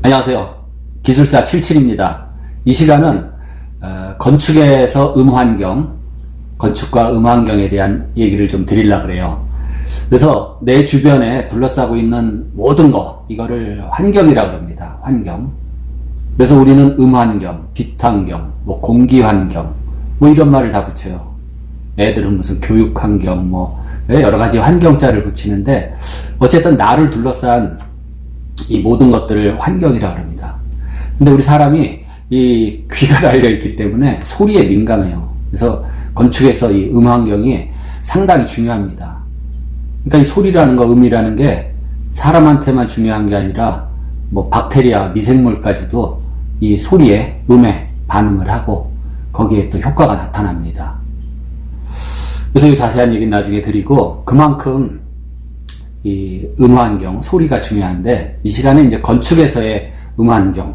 안녕하세요. 기술사 77입니다. 이 시간은 건축에서 음환경, 건축과 음환경에 대한 얘기를 좀 드리려고 그래요. 그래서 내 주변에 둘러싸고 있는 모든 거, 이거를 환경이라고 합니다. 환경. 그래서 우리는 음환경, 빛환경, 뭐 공기환경, 뭐 이런 말을 다 붙여요. 애들은 무슨 교육환경, 뭐 여러 가지 환경자를 붙이는데, 어쨌든 나를 둘러싼 이 모든 것들을 환경이라고 합니다. 근데 우리 사람이 이 귀가 달려있기 때문에 소리에 민감해요. 그래서 건축에서 이 음환경이 상당히 중요합니다. 그러니까 이 소리라는 거, 음이라는 게 사람한테만 중요한 게 아니라 뭐 박테리아, 미생물까지도 이 소리에, 음에 반응을 하고 거기에 또 효과가 나타납니다. 그래서 이 자세한 얘기는 나중에 드리고, 그만큼 이 음환경, 소리가 중요한데, 이 시간에 이제 건축에서의 음환경.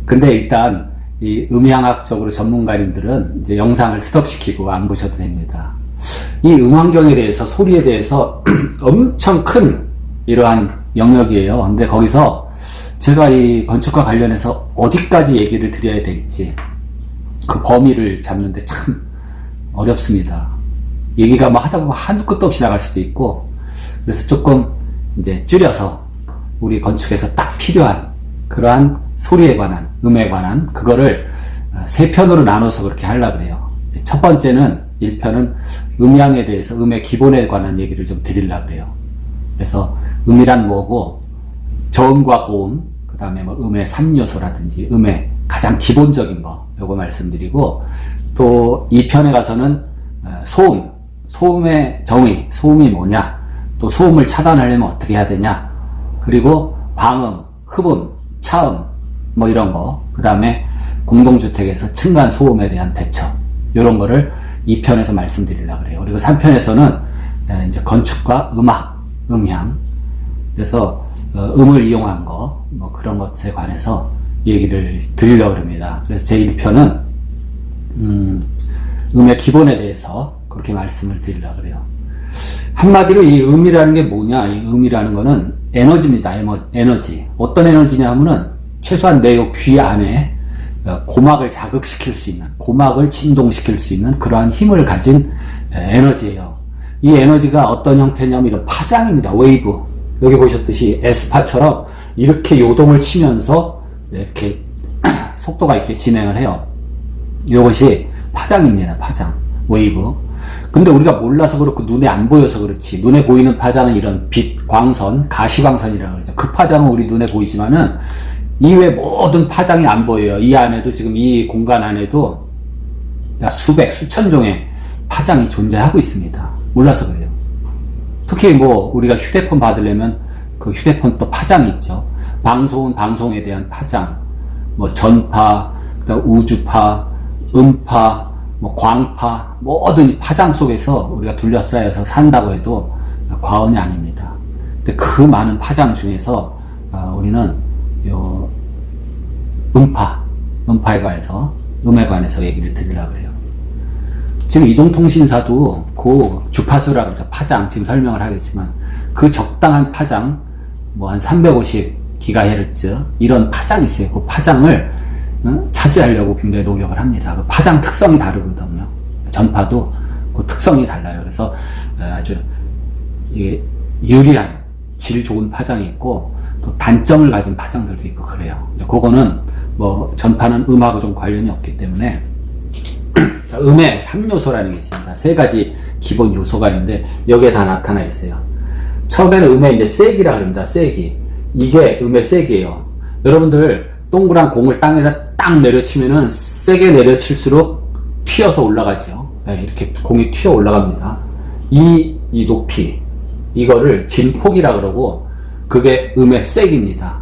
근데 일단 이 음향학적으로 전문가님들은 이제 영상을 스톱시키고 안 보셔도 됩니다. 이 음환경에 대해서, 소리에 대해서 엄청 큰 이러한 영역이에요. 근데 거기서 제가 이 건축과 관련해서 어디까지 얘기를 드려야 될지 그 범위를 잡는데 참 어렵습니다. 얘기가 뭐 하다 보면 한두 끝도 없이 나갈 수도 있고, 그래서 조금 이제 줄여서 우리 건축에서 딱 필요한 그러한 소리에 관한, 음에 관한 그거를 세 편으로 나눠서 그렇게 하려고 그래요. 첫 번째는 1편은 음향에 대해서, 음의 기본에 관한 얘기를 좀 드리려고 그래요. 그래서 음이란 뭐고, 저음과 고음, 그 다음에 뭐 음의 3요소라든지 음의 가장 기본적인 거, 요거 말씀드리고, 또 2편에 가서는 소음, 소음의 정의, 소음이 뭐냐, 또 소음을 차단하려면 어떻게 해야 되냐, 그리고 방음, 흡음, 차음, 뭐 이런 거, 그 다음에 공동주택에서 층간 소음에 대한 대처, 이런 거를 2편에서 말씀드리려고 그래요. 그리고 3편에서는 이제 건축과 음악, 음향, 그래서 음을 이용한 거, 뭐 그런 것에 관해서 얘기를 드리려고 합니다. 그래서 제 1편은 음의 기본에 대해서 그렇게 말씀을 드리려고 그래요. 한마디로 이 음이라는 게 뭐냐, 이 음이라는 거는 에너지입니다. 에너지. 어떤 에너지냐 하면은 최소한 내 귀 안에 고막을 자극시킬 수 있는, 고막을 진동시킬 수 있는 그러한 힘을 가진 에너지예요. 이 에너지가 어떤 형태냐면 이런 파장입니다. 웨이브. 여기 보셨듯이 에스파처럼 이렇게 요동을 치면서 이렇게 속도가 있게 진행을 해요. 이것이 파장입니다. 파장. 웨이브. 근데 우리가 몰라서 그렇고 눈에 안 보여서 그렇지, 눈에 보이는 파장은 이런 빛, 광선, 가시광선이라고 그러죠. 그 파장은 우리 눈에 보이지만은 이외 모든 파장이 안 보여요. 이 안에도, 지금 이 공간 안에도 수백, 수천 종의 파장이 존재하고 있습니다. 몰라서 그래요. 특히 뭐 우리가 휴대폰 받으려면 그 휴대폰 또 파장이 있죠. 방송은 방송에 대한 파장, 뭐 전파, 그다음 우주파, 음파, 뭐 광파, 모든 파장 속에서 우리가 둘러싸여서 산다고 해도 과언이 아닙니다. 근데 그 많은 파장 중에서 우리는 요 음파에 관해서, 음에 관해서 얘기를 드리려고 해요. 지금 이동통신사도 그 주파수라고 해서 파장, 지금 설명을 하겠지만 그 적당한 파장, 뭐 한 350GHz 이런 파장이 있어요. 그 파장을 차지하려고 굉장히 노력을 합니다. 그 파장 특성이 다르거든요. 전파도 그 특성이 달라요. 그래서 아주 이게 유리한, 질 좋은 파장이 있고 또 단점을 가진 파장들도 있고 그래요. 그거는 뭐 전파는 음하고 좀 관련이 없기 때문에 음의 3요소라는 게 있습니다. 3가지 기본 요소가 있는데 여기에 다 나타나 있어요. 처음에는 음의 이제 세기라 그럽니다. 세기. 이게 음의 세기예요. 여러분들 동그란 공을 땅에다 딱 내려치면은 세게 내려칠수록 튀어서 올라가죠. 네, 이렇게 공이 튀어 올라갑니다. 이 높이, 이거를 진폭이라 그러고, 그게 음의 세기입니다.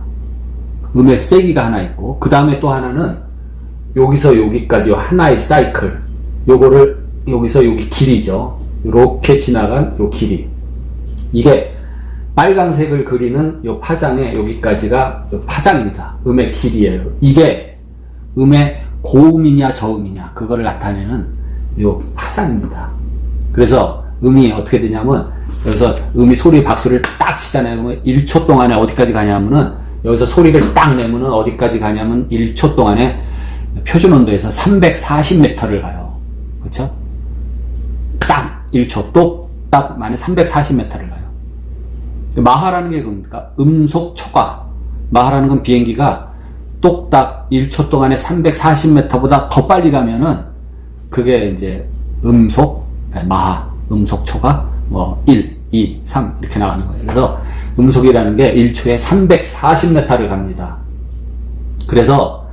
음의 세기가 하나 있고, 그 다음에 또 하나는 여기서 여기까지 하나의 사이클, 요거를 여기서 여기 길이죠. 이렇게 지나간 요 길이, 이게 빨강색을 그리는 요 파장의 여기까지가 요 파장입니다. 음의 길이에요. 이게 음의 고음이냐 저음이냐 그거를 나타내는 요 파장입니다. 그래서 음이 어떻게 되냐면, 그래서 음이 소리 박수를 딱 치잖아요. 그러면 1초 동안에 어디까지 가냐면은 여기서 소리를 딱 내면은 어디까지 가냐면 1초 동안에 표준 온도에서 340m를 가요. 그쵸? 딱 1초, 똑딱 만에 340m를 가요. 마하라는 게 뭡니까? 음속 초과. 마하라는 건 비행기가 똑딱 1초 동안에 340m보다 더 빨리 가면은 그게 이제 음속, 마하, 음속 초과, 1, 2, 3 이렇게 나가는 거예요. 그래서 음속이라는 게 1초에 340m를 갑니다. 그래서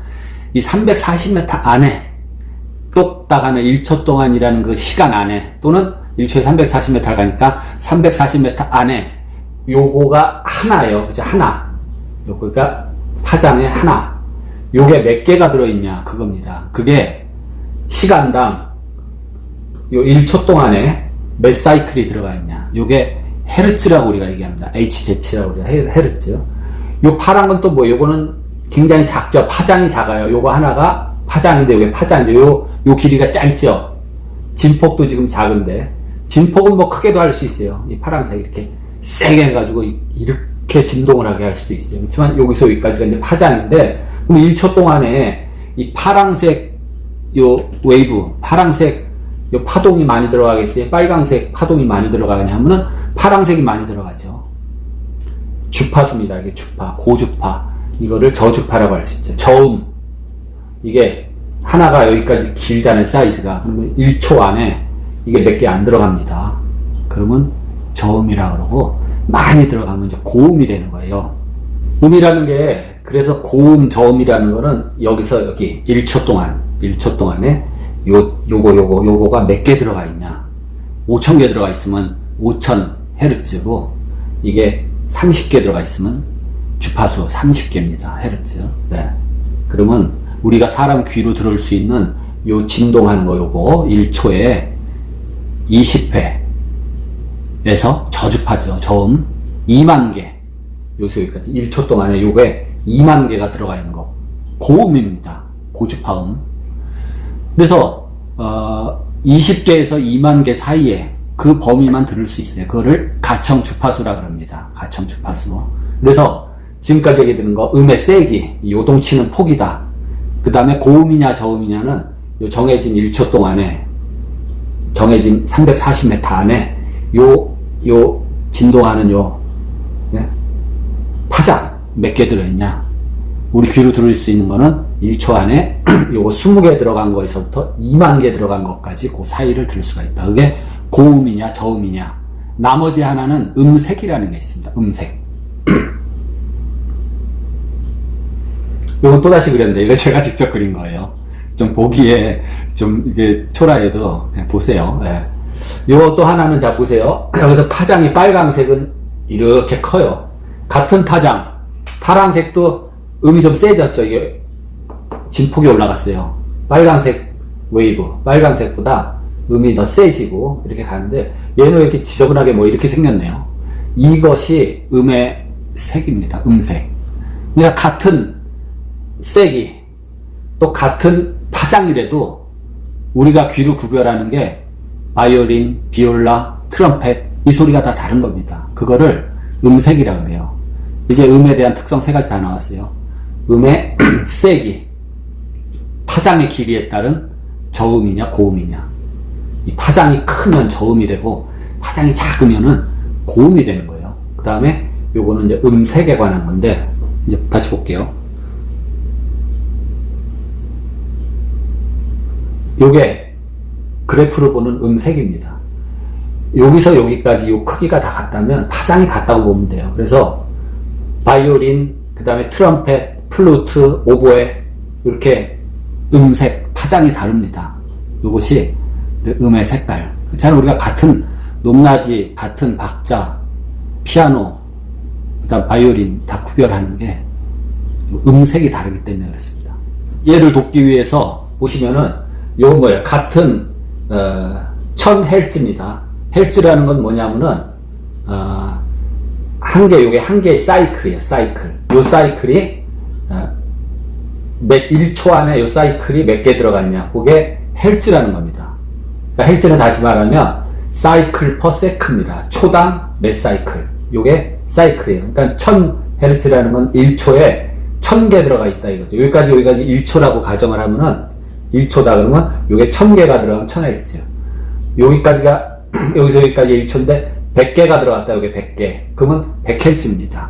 이 340m 안에 똑딱 하는 1초 동안이라는 그 시간 안에 또는 1초에 340m를 가니까 340m 안에 요거가 하나예요. 그죠? 하나. 요거가 파장에 하나. 요게 몇 개가 들어있냐 그겁니다. 그게 시간당 요 1초 동안에 몇 사이클이 들어가 있냐. 요게 헤르츠라고 우리가 얘기합니다. HZ라고 우리가 헤르츠. 요 파란 건 또 뭐, 요거는 굉장히 작죠. 파장이 작아요. 요거 하나가 파장인데, 요게 파장인데, 요 길이가 짧죠. 진폭도 지금 작은데, 진폭은 뭐 크게도 할 수 있어요. 이 파란색 이렇게 세게 해가지고 이렇게 진동을 하게 할 수도 있어요. 그렇지만 여기서 여기까지가 이제 파장인데, 그럼 1초 동안에 이 파란색 요 웨이브, 파란색 요 파동이 많이 들어가겠어요? 빨간색 파동이 많이 들어가겠냐 하면은 파란색이 많이 들어가죠. 주파수입니다. 이게 주파, 고주파. 이거를 저주파라고 할 수 있죠. 저음. 이게 하나가 여기까지 길잖아요, 사이즈가. 그러면 1초 안에 이게 몇 개 안 들어갑니다. 그러면 저음이라고 그러고, 많이 들어가면 이제 고음이 되는 거예요. 음이라는 게, 그래서 고음, 저음이라는 거는 여기서 여기 1초 동안에 요거가 몇 개 들어가 있냐. 5,000개 들어가 있으면 5,000Hz고, 이게 30개 들어가 있으면 주파수 30개입니다. 헤르츠. 네. 그러면 우리가 사람 귀로 들을 수 있는 요 진동하는 거 요거 1초에 20회에서 저주파죠. 저음 2만 개. 여기서 여기까지 1초 동안에 요게 2만 개가 들어가 있는 거. 고음입니다. 고주파음. 그래서 20개에서 2만 개 사이에 그 범위만 들을 수 있어요. 그거를 가청 주파수라 그럽니다. 가청 주파수. 그래서 지금까지 얘기 드는 거, 음의 세기, 요동치는 폭이다. 그 다음에 고음이냐 저음이냐는 요 정해진 1초 동안에, 정해진 340m 안에 요 진동하는 예? 파장 몇 개 들어있냐. 우리 귀로 들을 수 있는 거는 1초 안에 요거 20개 들어간 거에서부터 2만 개 들어간 것까지 그 사이를 들을 수가 있다. 그게 고음이냐 저음이냐. 나머지 하나는 음색이라는 게 있습니다. 음색. 요건 또다시 그렸는데 이거 제가 직접 그린 거예요. 좀 보기에 좀 이게 초라해도 그냥 보세요. 네. 요 또 하나는 자 보세요. 여기서 파장이 빨강색은 이렇게 커요. 같은 파장 파란색도 음이 좀 세졌죠. 이게 진폭이 올라갔어요. 빨간색 웨이브, 빨간색보다 음이 더 세지고 이렇게 가는데 얘는 이렇게 지저분하게 뭐 이렇게 생겼네요. 이것이 음의 색입니다. 음색. 그러니까 같은 세기 또 같은 파장이라도 우리가 귀로 구별하는 게 바이올린, 비올라, 트럼펫 이 소리가 다 다른 겁니다. 그거를 음색이라고 해요. 이제 음에 대한 특성 세 가지 다 나왔어요. 음의 세기, 파장의 길이에 따른 저음이냐 고음이냐. 이 파장이 크면 저음이 되고 파장이 작으면은 고음이 되는 거예요. 그 다음에 요거는 이제 음색에 관한 건데 이제 다시 볼게요. 요게 그래프로 보는 음색입니다. 여기서 여기까지 요 크기가 다 같다면 파장이 같다고 보면 돼요. 그래서 바이올린, 그 다음에 트럼펫, 플루트, 오보에 이렇게 음색, 파장이 다릅니다. 이것이 음의 색깔. 그렇잖아요. 우리가 같은 높낮이, 같은 박자, 피아노, 그 다음 바이올린 다 구별하는 게 음색이 다르기 때문에 그렇습니다. 얘를 돕기 위해서 보시면은 요건 뭐예요? 같은 1000Hz입니다. 헬츠라는 건 뭐냐면은 요게 한 개의 사이클이에요. 사이클. 요 사이클이 1초 안에 요 사이클이 몇 개 들어갔냐. 그게 헬츠라는 겁니다. 그러니까 헬츠는 다시 말하면 사이클 퍼 세크입니다. 초당 몇 사이클. 요게 사이클이에요. 그러니까 헤르츠라는 건 1초에 1000개 들어가 있다 이거죠. 여기까지 1초라고 가정을 하면은 1초다 그러면 요게 1000개가 들어가면 1000Hz. 여기까지가 여기서 여기까지 1초인데 100개가 들어갔다. 요게 100개. 그러면 100Hz입니다.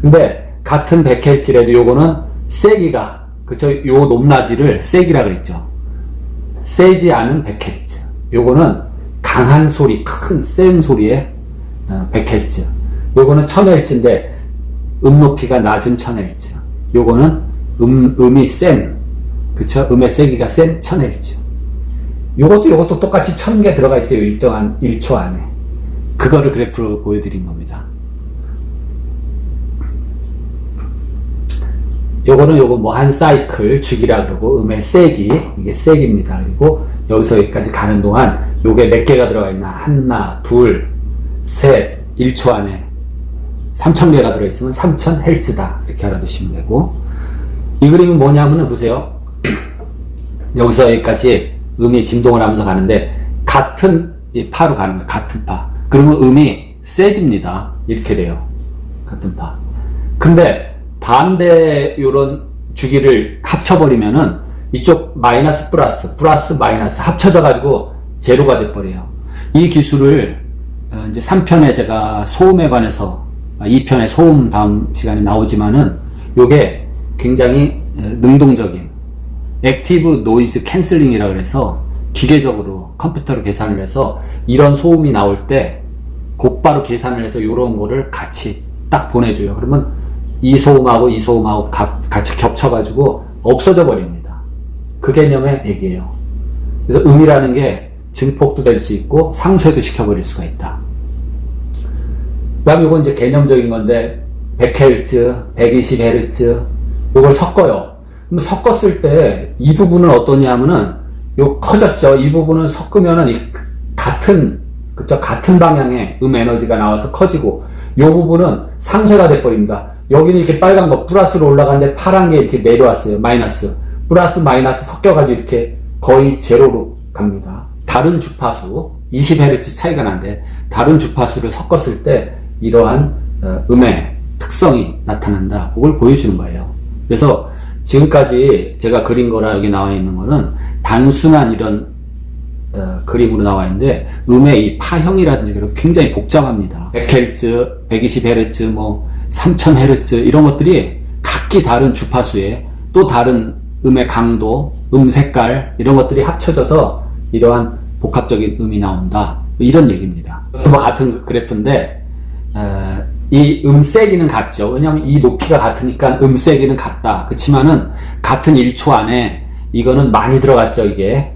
근데 같은 100Hz라도 요거는 세기가 그쵸? 요 높낮이를 세기라 그랬죠. 세지 않은 100Hz. 요거는 강한 소리, 큰 센 소리의 100Hz. 요거는 1000Hz인데 높이가 낮은 1000Hz. 요거는 음이 센, 그쵸? 음의 세기가 센 1000Hz. 요것도 똑같이 1000개 들어가 있어요. 일정한 1초 안에. 그거를 그래프로 보여드린 겁니다. 요거는 요거 뭐 한 사이클 주기라 그러고 음의 세기, 이게 세기입니다. 그리고 여기서 여기까지 가는 동안 요게 몇 개가 들어가 있나? 하나, 둘, 셋, 1초 안에 3000개가 들어있으면 3000Hz다. 이렇게 알아두시면 되고, 이 그림은 뭐냐면은 보세요. 여기서 여기까지 음이 진동을 하면서 가는데 같은 이 파로 가는 거예요. 같은 파. 그러면 음이 세집니다. 이렇게 돼요. 같은 파. 근데 반대 요런 주기를 합쳐버리면은 이쪽 마이너스 플러스 마이너스 합쳐져 가지고 제로가 돼버려요. 이 기술을 이제 3편에 제가 소음에 관해서 2편에 소음 다음 시간에 나오지만은 요게 굉장히 능동적인 액티브 노이즈 캔슬링이라 그래서 기계적으로 컴퓨터로 계산을 해서 이런 소음이 나올 때 곧바로 계산을 해서 요런 거를 같이 딱 보내줘요. 그러면 이 소음하고 이 소음하고 같이 겹쳐가지고 없어져 버립니다. 그 개념의 얘기예요. 그래서 음이라는 게 증폭도 될 수 있고 상쇄도 시켜버릴 수가 있다. 그 다음에 이건 이제 개념적인 건데 100Hz, 120Hz 이걸 섞어요. 그럼 섞었을 때 이 부분은 어떠냐면은 요 커졌죠. 이 부분은 섞으면은 같은 방향의 음 에너지가 나와서 커지고 요 부분은 상쇄가 돼버립니다. 여기는 이렇게 빨간 거 플러스로 올라가는데 파란 게 이렇게 내려왔어요. 마이너스. 플러스 마이너스 섞여가지고 이렇게 거의 제로로 갑니다. 다른 주파수 20Hz 차이가 나는데 다른 주파수를 섞었을 때 이러한 음의 특성이 나타난다. 그걸 보여주는 거예요. 그래서 지금까지 제가 그린 거라 여기 나와 있는 거는 단순한 이런 그림으로 나와 있는데 음의 이 파형이라든지 굉장히 복잡합니다. 100Hz, 120Hz, 뭐 3000Hz 이런 것들이 각기 다른 주파수에 또 다른 음의 강도, 음 색깔 이런 것들이 합쳐져서 이러한 복합적인 음이 나온다. 이런 얘기입니다. 뭐 같은 그래프인데 이 세기는 같죠. 왜냐하면 이 높이가 같으니까 세기는 같다. 그렇지만은 같은 1초 안에 이거는 많이 들어갔죠. 이게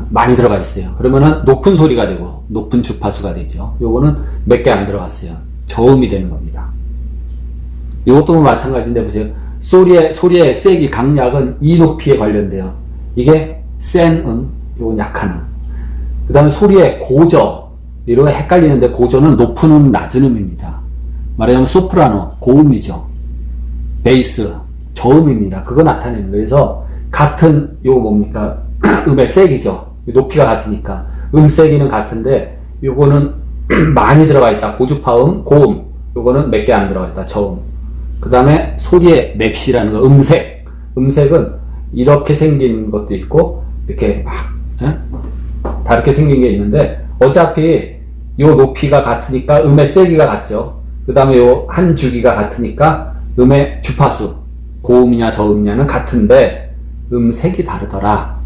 많이 들어가 있어요. 그러면은 높은 소리가 되고 높은 주파수가 되죠. 요거는 몇 개 안 들어갔어요. 저음이 되는 겁니다. 이것도 마찬가지인데 보세요. 소리의 세기 강약은 이 높이에 관련돼요. 이게 센 요건 약한 그 다음에 소리의 고저 이런 거 헷갈리는데 고저는 높은 낮은 음입니다. 말하자면 소프라노 고음이죠. 베이스 저음입니다. 그거 나타내는 거예요. 그래서 같은 요거 뭡니까? 음의 세기죠. 높이가 같으니까 세기는 같은데 요거는 많이 들어가 있다. 고주파음, 고음. 요거는 몇 개 안 들어가 있다. 저음. 그 다음에 소리의 맵시라는 거, 음색은 이렇게 생긴 것도 있고 이렇게 막 다르게 생긴 게 있는데 어차피 요 높이가 같으니까 음의 세기가 같죠. 그 다음에 요 한 주기가 같으니까 음의 주파수 고음이냐 저음이냐는 같은데 음색이 다르더라.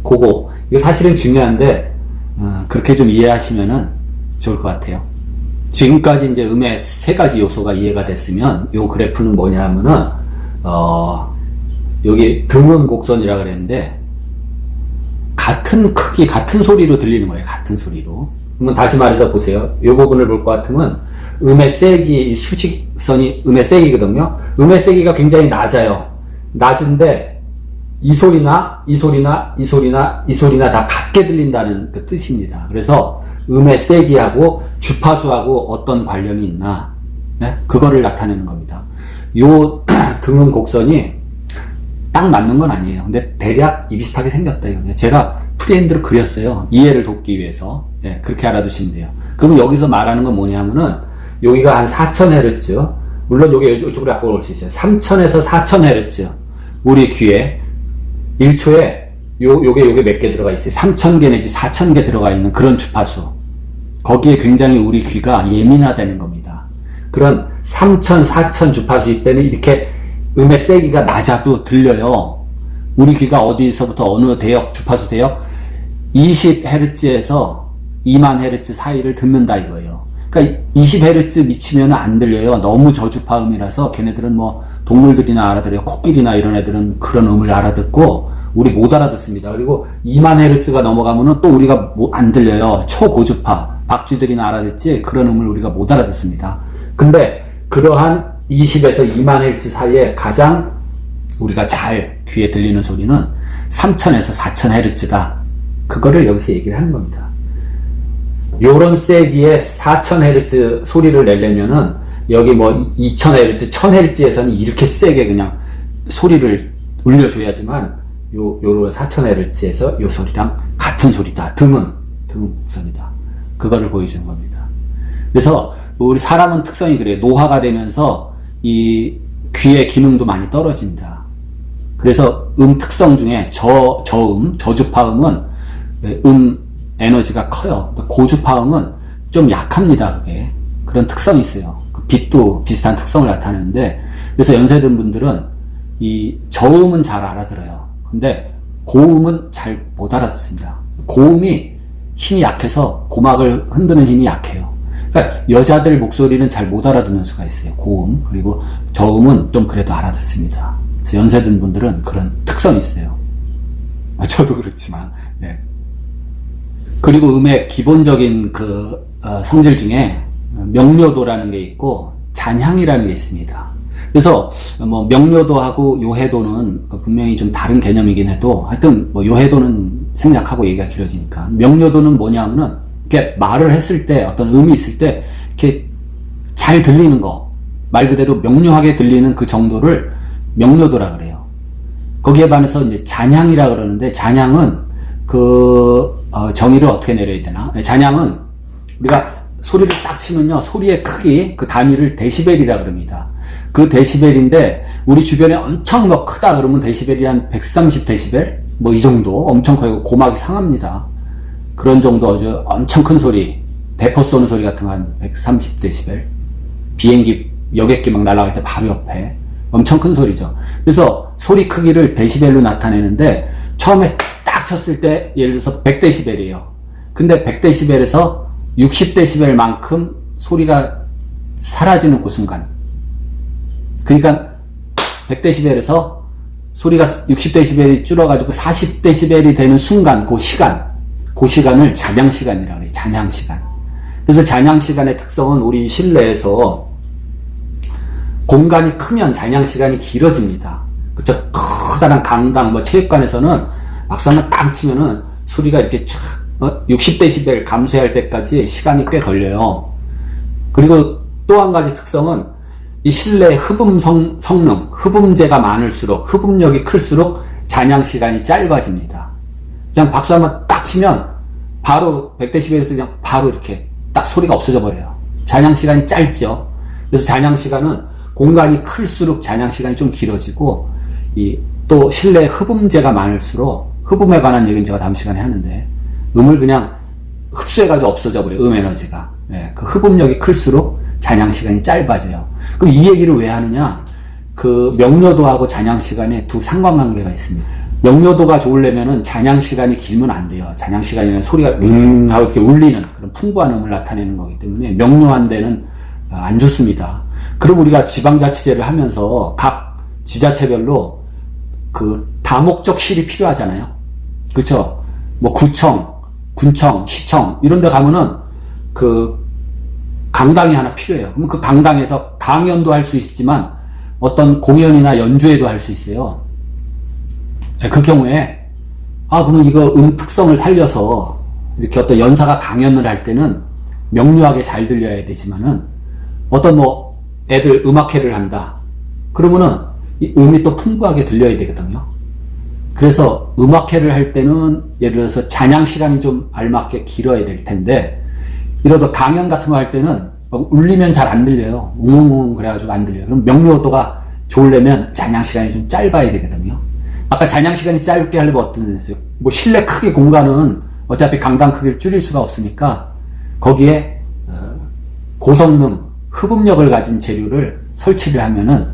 그거 이게 사실은 중요한데 그렇게 좀 이해하시면은 좋을 것 같아요. 지금까지 이제 음의 세 가지 요소가 이해가 됐으면 요 그래프는 뭐냐 하면은 여기 등음 곡선이라 그랬는데 같은 크기 같은 소리로 들리는 거예요. 같은 소리로. 그러면 다시 말해서 보세요. 요 부분을 볼 것 같으면 음의 세기 수직선이 음의 세기거든요. 음의 세기가 굉장히 낮아요. 낮은데 이 소리나 이 소리나 이 소리나 이 소리나 다 같게 들린다는 그 뜻입니다. 그래서 음의 세기하고 주파수하고 어떤 관련이 있나, 네? 그거를 나타내는 겁니다. 요 등음 곡선이 딱 맞는 건 아니에요. 근데 대략 비슷하게 생겼다 이거예요. 제가 프리핸드로 그렸어요. 이해를 돕기 위해서. 네, 그렇게 알아두시면 돼요. 그러면 여기서 말하는 건 뭐냐면은 여기가 한 4000Hz. 물론 요게 이쪽으로 약간 올 수 있어요. 3000에서 4000Hz. 우리 귀에 1초에 요게 몇 개 들어가 있어요. 3000개 내지 4000개 들어가 있는 그런 주파수. 거기에 굉장히 우리 귀가 예민하다는 겁니다. 그런 3000, 4000 주파수일 때는 이렇게 음의 세기가 낮아도 들려요. 우리 귀가 어디서부터 어느 대역, 주파수 대역 20Hz에서 20,000Hz 사이를 듣는다 이거예요. 그러니까 20Hz 미치면 안 들려요. 너무 저주파음이라서 걔네들은 뭐 동물들이나 알아들어요. 코끼리나 이런 애들은 그런 음을 알아듣고 우리 못 알아듣습니다. 그리고 20,000Hz가 넘어가면은 또 우리가 안 들려요. 초고주파 박쥐들이나 알아듣지 그런 음을 우리가 못 알아듣습니다. 근데 그러한 20에서 20,000Hz 사이에 가장 우리가 잘 귀에 들리는 소리는 3000에서 4000Hz다. 그거를 여기서 얘기를 하는 겁니다. 요런 세기의 4000Hz 소리를 내려면은 여기 뭐 2000Hz, 1000Hz에서는 이렇게 세게 그냥 소리를 울려줘야지만 요런 4000Hz에서 요 소리랑 같은 소리다. 등음선이다. 그거를 보여주는 겁니다. 그래서 우리 사람은 특성이 그래요. 노화가 되면서 이 귀의 기능도 많이 떨어집니다. 그래서 특성 중에 저주파음은 에너지가 커요. 고주파음은 좀 약합니다. 그게. 그런 특성이 있어요. 그 빛도 비슷한 특성을 나타내는데, 그래서 연세든 분들은 이 저음은 잘 알아들어요. 근데 고음은 잘 못 알아듣습니다. 고음이 힘이 약해서 고막을 흔드는 힘이 약해요. 그러니까 여자들 목소리는 잘 못 알아듣는 수가 있어요. 고음. 그리고 저음은 좀 그래도 알아듣습니다. 그래서 연세든 분들은 그런 특성이 있어요. 저도 그렇지만, 네. 그리고 음의 기본적인 성질 중에 명료도라는 게 있고 잔향이라는 게 있습니다. 그래서 뭐 명료도하고 요해도는 분명히 좀 다른 개념이긴 해도 하여튼 뭐 요해도는 생략하고 얘기가 길어지니까 명료도는 뭐냐면은 이렇게 말을 했을 때 어떤 음이 있을 때 이렇게 잘 들리는 거, 말 그대로 명료하게 들리는 그 정도를 명료도라 그래요. 거기에 반해서 이제 잔향이라 그러는데 잔향은 정의를 어떻게 내려야 되나? 잔향은 우리가 소리를 딱 치면요, 소리의 크기, 그 단위를 데시벨이라 그럽니다. 그 데시벨인데, 우리 주변에 엄청 뭐 크다 그러면 데시벨이 한 130데시벨? 뭐 이 정도 엄청 커요. 고막이 상합니다. 그런 정도 아주 엄청 큰 소리, 대포 쏘는 소리 같은 거 한 130데시벨. 비행기, 여객기 막 날아갈 때 바로 옆에. 엄청 큰 소리죠. 그래서 소리 크기를 데시벨로 나타내는데, 처음에 딱 쳤을 때 예를 들어서 100데시벨이에요. 근데 100데시벨에서 60데시벨만큼 소리가 사라지는 그 순간. 그러니까 100데시벨에서 소리가 60데시벨이 줄어가지고 40데시벨이 되는 순간, 그 시간을 잔향시간이라고 해요. 잔향시간. 그래서 잔향시간의 특성은 우리 실내에서 공간이 크면 잔향시간이 길어집니다. 그쵸? 커다란 강당, 뭐 체육관에서는 막상 한번 딱 치면은 소리가 이렇게 쫙 60데시벨 감소할 때까지 시간이 꽤 걸려요. 그리고 또 한 가지 특성은 이 실내 흡음 성능, 흡음재가 많을수록, 흡음력이 클수록 잔향 시간이 짧아집니다. 그냥 박수 한번 딱 치면 바로 100데시벨에서 그냥 바로 이렇게 딱 소리가 없어져 버려요. 잔향 시간이 짧죠. 그래서 잔향 시간은 공간이 클수록 잔향 시간이 좀 길어지고, 또 실내 흡음재가 많을수록, 흡음에 관한 얘기는 제가 다음 시간에 하는데, 음을 그냥 흡수해가지고 없어져 버려요. 에너지가. 네, 그 흡음력이 클수록 잔향 시간이 짧아져요. 그럼 이 얘기를 왜 하느냐? 그 명료도하고 잔향 시간에 두 상관관계가 있습니다. 명료도가 좋으려면은 잔향 시간이 길면 안 돼요. 잔향 시간이면 소리가 하고 이렇게 울리는 그런 풍부한 음을 나타내는 거기 때문에 명료한 데는 안 좋습니다. 그럼 우리가 지방자치제를 하면서 각 지자체별로 그 다목적 실이 필요하잖아요. 그렇죠? 뭐 구청, 군청, 시청 이런 데 가면은 그 강당이 하나 필요해요. 그럼 그 강당에서 강연도 할 수 있지만 어떤 공연이나 연주회도 할 수 있어요. 그 경우에 그러면 이거 특성을 살려서 이렇게 어떤 연사가 강연을 할 때는 명료하게 잘 들려야 되지만은 어떤 뭐 애들 음악회를 한다. 그러면은 이 음이 또 풍부하게 들려야 되거든요. 그래서 음악회를 할 때는 예를 들어서 잔향 시간이 좀 알맞게 길어야 될 텐데, 이러다 강연 같은 거 할 때는 막 울리면 잘 안 들려요. 웅웅 그래가지고 안 들려요. 그럼 명료도가 좋으려면 잔향 시간이 좀 짧아야 되거든요. 아까 잔향 시간이 짧게 하려면 어떤 데 있어요? 뭐 실내 크기 공간은 어차피 강당 크기를 줄일 수가 없으니까 거기에 고성능 흡음력을 가진 재료를 설치를 하면은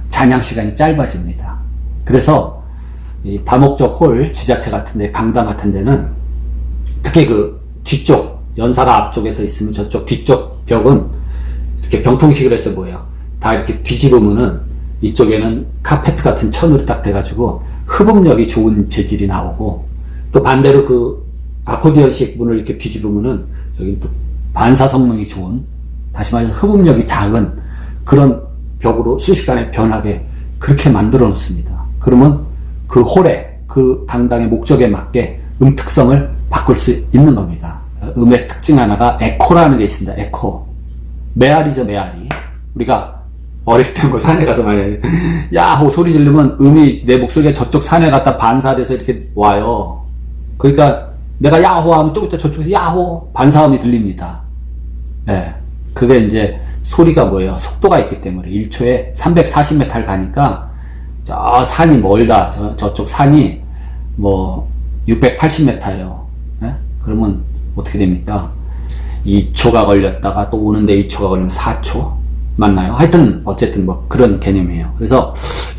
잔향 시간이 짧아집니다. 그래서 이 다목적 홀 지자체 같은데, 강당 같은 데는 특히 그 뒤쪽 연사가 앞쪽에서 있으면 저쪽 뒤쪽 벽은 이렇게 병통식으로 해서 뭐예요? 다 이렇게 뒤집으면은 이쪽에는 카페트 같은 천으로 딱 돼가지고 흡음력이 좋은 재질이 나오고, 또 반대로 그 아코디언식 문을 이렇게 뒤집으면은 여기 또 반사 성능이 좋은, 다시 말해서 흡음력이 작은 그런 벽으로 순식간에 변하게 그렇게 만들어 놓습니다. 그러면 그 홀에, 그 강당의 목적에 맞게 음특성을 바꿀 수 있는 겁니다. 음의 특징 하나가 에코라는 게 있습니다. 에코. 메아리죠, 메아리. 우리가 어릴 때 뭐 산에 가서 말이에요. 야호 소리 지르면 음이 내 목소리가 저쪽 산에 갖다 반사돼서 이렇게 와요. 그러니까 내가 야호 하면 좀 이따 저쪽에서 야호 반사음이 들립니다. 네. 그게 이제 소리가 뭐예요? 속도가 있기 때문에 1초에 340m를 가니까 저 산이 멀다. 저쪽 산이 뭐 680m예요. 네? 그러면 어떻게 됩니까? 2초가 걸렸다가 또 오는데 2초가 걸리면 4초 맞나요? 하여튼 어쨌든 뭐 그런 개념이에요. 그래서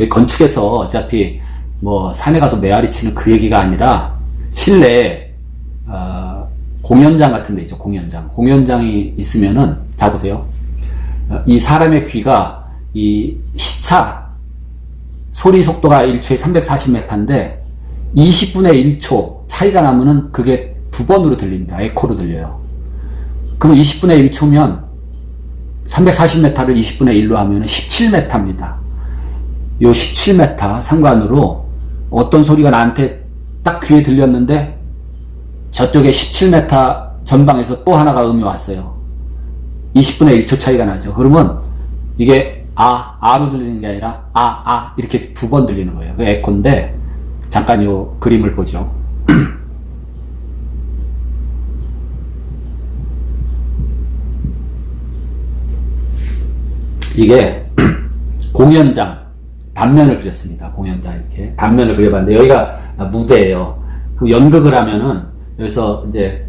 건축에서 어차피 뭐 산에 가서 메아리 치는 그 얘기가 아니라 실내 공연장 같은 데 있죠. 공연장이 있으면은 자 보세요. 이 사람의 귀가 이 시차 소리 속도가 1초에 340m인데 20분의 1초 차이가 나면은 그게 두 번으로 들립니다. 에코로 들려요. 그럼 20분의 1초면 340m를 20분의 1로 하면 17m입니다. 요 17m 상관으로 어떤 소리가 나한테 딱 귀에 들렸는데 저쪽에 17m 전방에서 또 하나가 음이 왔어요. 20분의 1초 차이가 나죠. 그러면 이게 아로 들리는 게 아니라 이렇게 두 번 들리는 거예요. 그 에코인데 잠깐 요 그림을 보죠. 이게 공연장 단면을 그렸습니다. 공연장 이렇게 단면을 그려봤는데 여기가 무대예요. 그럼 연극을 하면은 여기서 이제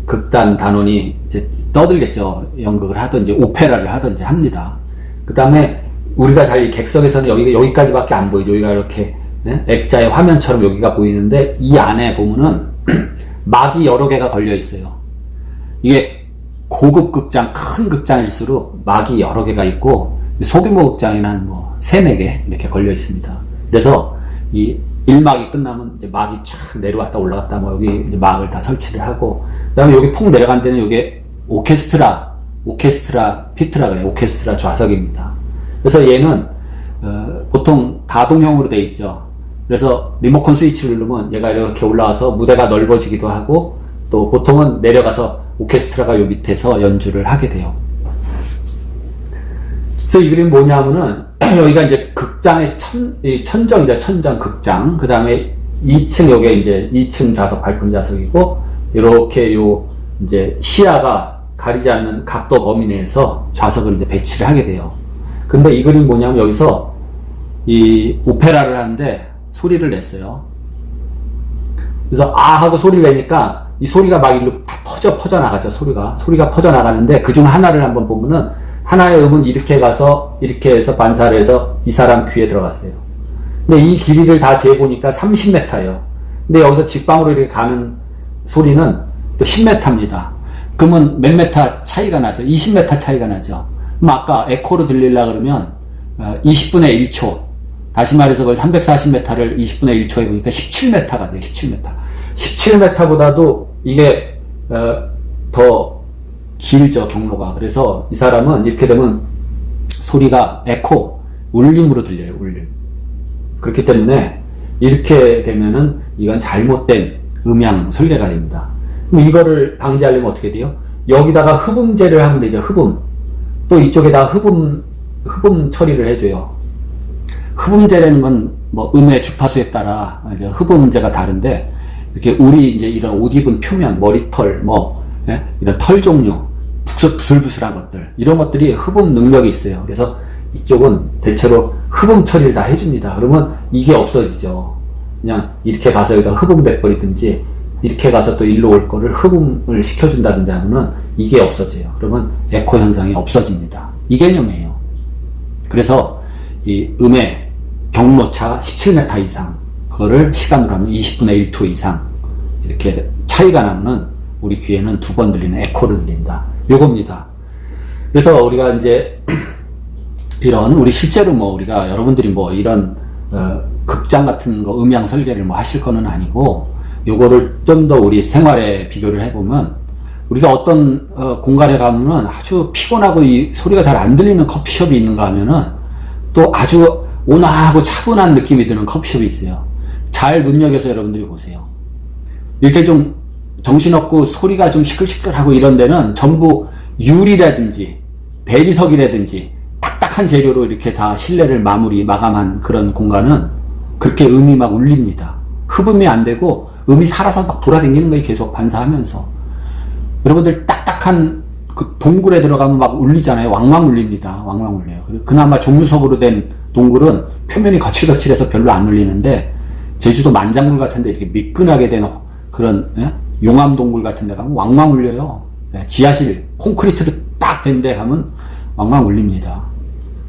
극단 단원이 이제 떠들겠죠. 연극을 하든지 오페라를 하든지 합니다. 그 다음에 우리가 잘 객석에서는 여기까지밖에 안 보이죠. 여기가 이렇게 액자의 화면처럼 여기가 보이는데 이 안에 보면은 막이 여러 개가 걸려 있어요. 이게 고급 극장, 큰 극장일수록 막이 여러 개가 있고 소규모 극장에는 한 뭐 3-4개 이렇게 걸려 있습니다. 그래서 이 1막이 끝나면 이제 막이 쫙 내려왔다 올라갔다 뭐 여기 이제 막을 다 설치를 하고, 그 다음에 여기 폭 내려간 데는 여기 오케스트라 피트라 그래요. 오케스트라 좌석입니다. 그래서 얘는 보통 가동형으로 되어 있죠. 그래서 리모컨 스위치를 누르면 얘가 이렇게 올라와서 무대가 넓어지기도 하고, 또 보통은 내려가서 오케스트라가 요 밑에서 연주를 하게 돼요. 그래서 이 그림 뭐냐면은 여기가 이제 극장의 천정이죠. 천정 극장. 그 다음에 2층 요게 이제 2층 좌석 발판 좌석이고, 이렇게 요 이제 시야가 가리지 않는 각도 범위 내에서 좌석을 이제 배치를 하게 돼요. 근데 이 그림 뭐냐면 여기서 이 오페라를 하는데 소리를 냈어요. 그래서 하고 소리를 내니까 이 소리가 막 일로 퍼져나가죠. 소리가 퍼져나가는데 그중 하나를 한번 보면은 하나의 음은 이렇게 가서 이렇게 해서 반사를 해서 이 사람 귀에 들어갔어요. 근데 이 길이를 다 재보니까 30m예요. 근데 여기서 직방으로 이렇게 가는 소리는 또 10m입니다. 그러면 몇 메타 차이가 나죠? 20m 차이가 나죠. 그럼 아까 에코로 들리려 그러면 20분의 1초, 다시 말해서 그걸 340m를 20분의 1초에 보니까 17m가 돼요. 17m. 17m보다도 이게 더 길죠, 경로가. 그래서 이 사람은 이렇게 되면 소리가 에코, 울림으로 들려요. 울림. 그렇기 때문에 이렇게 되면은 이건 잘못된 음향 설계가 됩니다. 그럼 이거를 방지하려면 어떻게 돼요? 여기다가 흡음제를 하면 되죠. 흡음. 또 이쪽에다가 흡음 처리를 해줘요. 흡음제라는 건 뭐 음의 주파수에 따라 이제 흡음제가 다른데, 이렇게 우리 이제 이런 옷 입은 표면, 머리털, 뭐 이런 털 종류, 부슬부슬한 것들, 이런 것들이 흡음 능력이 있어요. 그래서 이쪽은 대체로 흡음 처리를 다 해줍니다. 그러면 이게 없어지죠. 그냥 이렇게 가서 여기다 흡음돼 버리든지 이렇게 가서 또 일로 올 거를 흡음을 시켜준다든지 하면은 이게 없어져요. 그러면 에코 현상이 없어집니다. 이 개념이에요. 그래서 이 음의 경로차 17m 이상, 그거를 시간으로 하면 20분의 1초 이상 이렇게 차이가 나면은 우리 귀에는 2번 들리는 에코를 들린다. 요겁니다. 그래서 우리가 이제 이런, 우리 실제로 뭐 우리가 여러분들이 뭐 이런 극장 같은 거 음향 설계를 뭐 하실 거는 아니고, 요거를 좀 더 우리 생활에 비교를 해보면, 우리가 어떤 공간에 가면은 아주 피곤하고 이 소리가 잘 안 들리는 커피숍이 있는가 하면은 또 아주 온화하고 차분한 느낌이 드는 커피숍이 있어요. 잘 눈여겨서 여러분들이 보세요. 이렇게 좀 정신없고 소리가 좀 시끌시끌하고 이런 데는 전부 유리라든지 대리석이라든지 딱딱한 재료로 이렇게 다 실내를 마감한 그런 공간은 그렇게 음이 막 울립니다. 흡음이 안 되고 음이 살아서 막 돌아다니는 거예요. 계속 반사하면서. 여러분들 딱딱한 그 동굴에 들어가면 막 울리잖아요. 왕왕 울립니다. 왕왕 울려요. 그나마 종유석으로 된 동굴은 표면이 거칠거칠해서 별로 안 울리는데, 제주도 만장굴 같은 데 이렇게 미끈하게 된 그런 용암 동굴 같은 데 가면 왕왕 울려요. 지하실 콘크리트로 딱 된 데 가면 왕왕 울립니다.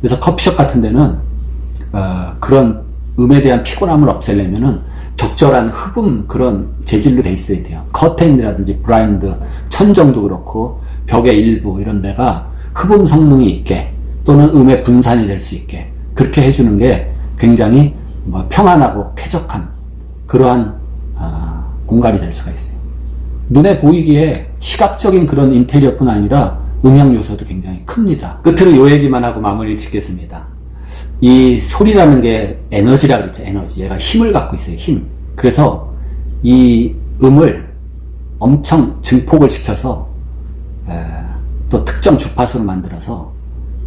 그래서 커피숍 같은 데는 그런 음에 대한 피곤함을 없애려면은 적절한 흡음 그런 재질로 돼 있어야 돼요. 커튼이라든지 블라인드, 천정도 그렇고 벽의 일부 이런 데가 흡음 성능이 있게, 또는 음의 분산이 될 수 있게 그렇게 해주는 게 굉장히 평안하고 쾌적한 그러한 공간이 될 수가 있어요. 눈에 보이기에 시각적인 그런 인테리어뿐 아니라 음향 요소도 굉장히 큽니다. 끝으로 요 얘기만 하고 마무리를 짓겠습니다. 이 소리라는 게 에너지라 그랬죠. 에너지. 얘가 힘을 갖고 있어요. 힘. 그래서 이 음을 엄청 증폭을 시켜서 또 특정 주파수를 만들어서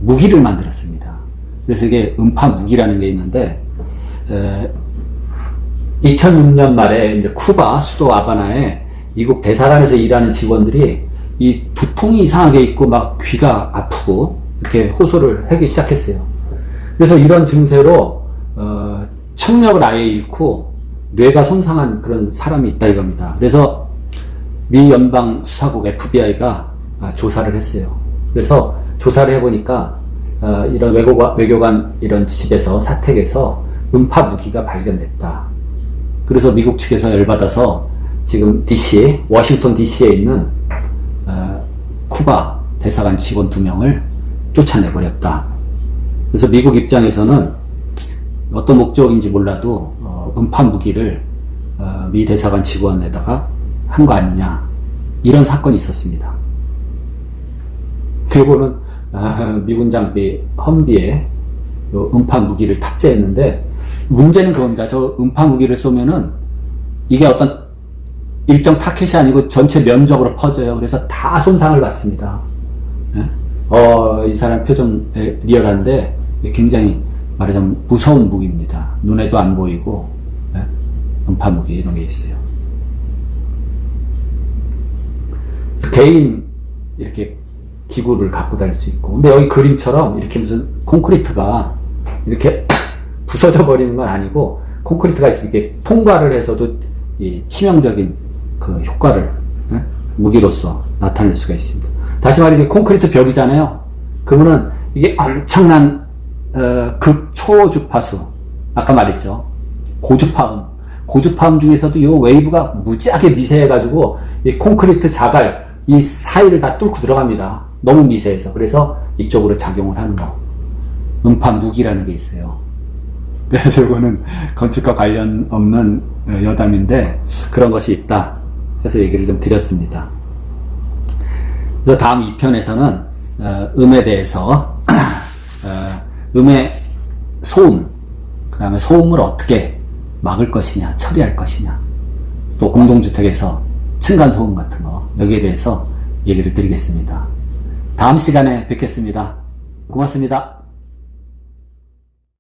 무기를 만들었습니다. 그래서 이게 음파 무기라는 게 있는데, 2006년 말에 이제 쿠바 수도 아바나에 미국 대사관에서 일하는 직원들이 이 두통이 이상하게 있고 막 귀가 아프고 이렇게 호소를 하기 시작했어요. 그래서 이런 증세로 청력을 아예 잃고 뇌가 손상한 그런 사람이 있다 이겁니다. 그래서 미 연방 수사국 FBI가 조사를 했어요. 그래서 조사를 해보니까 이런 외교관 이런 집에서 사택에서 음파 무기가 발견됐다. 그래서 미국 측에서 열받아서 지금 워싱턴 DC에 있는 쿠바 대사관 직원 2명을 쫓아내버렸다. 그래서 미국 입장에서는 어떤 목적인지 몰라도 음파 무기를 미 대사관 직원에다가 한 거 아니냐, 이런 사건이 있었습니다. 그리고는 미군 장비 험비에 음파 무기를 탑재했는데, 문제는 그겁니다. 저 음파 무기를 쏘면은 이게 어떤 일정 타켓이 아니고 전체 면적으로 퍼져요. 그래서 다 손상을 받습니다. 이 사람 표정 리얼한데 굉장히 말하자면 무서운 무기입니다. 눈에도 안 보이고 음파 무기 이런 게 있어요. 개인 이렇게 기구를 갖고 다닐 수 있고, 근데 여기 그림처럼 이렇게 무슨 콘크리트가 이렇게 부서져 버리는 건 아니고, 콘크리트가 이렇게 통과를 해서도 이 치명적인 그 효과를 무기로서 나타낼 수가 있습니다. 다시 말해, 콘크리트 벽이잖아요. 그러면은 이게 엄청난 극초 주파수, 아까 말했죠. 고주파음 중에서도 이 웨이브가 무지하게 미세해가지고 이 콘크리트 자갈 이 사이를 다 뚫고 들어갑니다. 너무 미세해서. 그래서 이쪽으로 작용을 하는 거. 음파 무기라는 게 있어요. 그래서 이거는 건축과 관련 없는 여담인데 그런 것이 있다 해서 얘기를 좀 드렸습니다. 그래서 다음 2편에서는 음에 대해서 음의 소음, 그 다음에 소음을 어떻게 막을 것이냐, 처리할 것이냐, 또 공동주택에서 층간소음 같은 거, 여기에 대해서 얘기를 드리겠습니다. 다음 시간에 뵙겠습니다. 고맙습니다.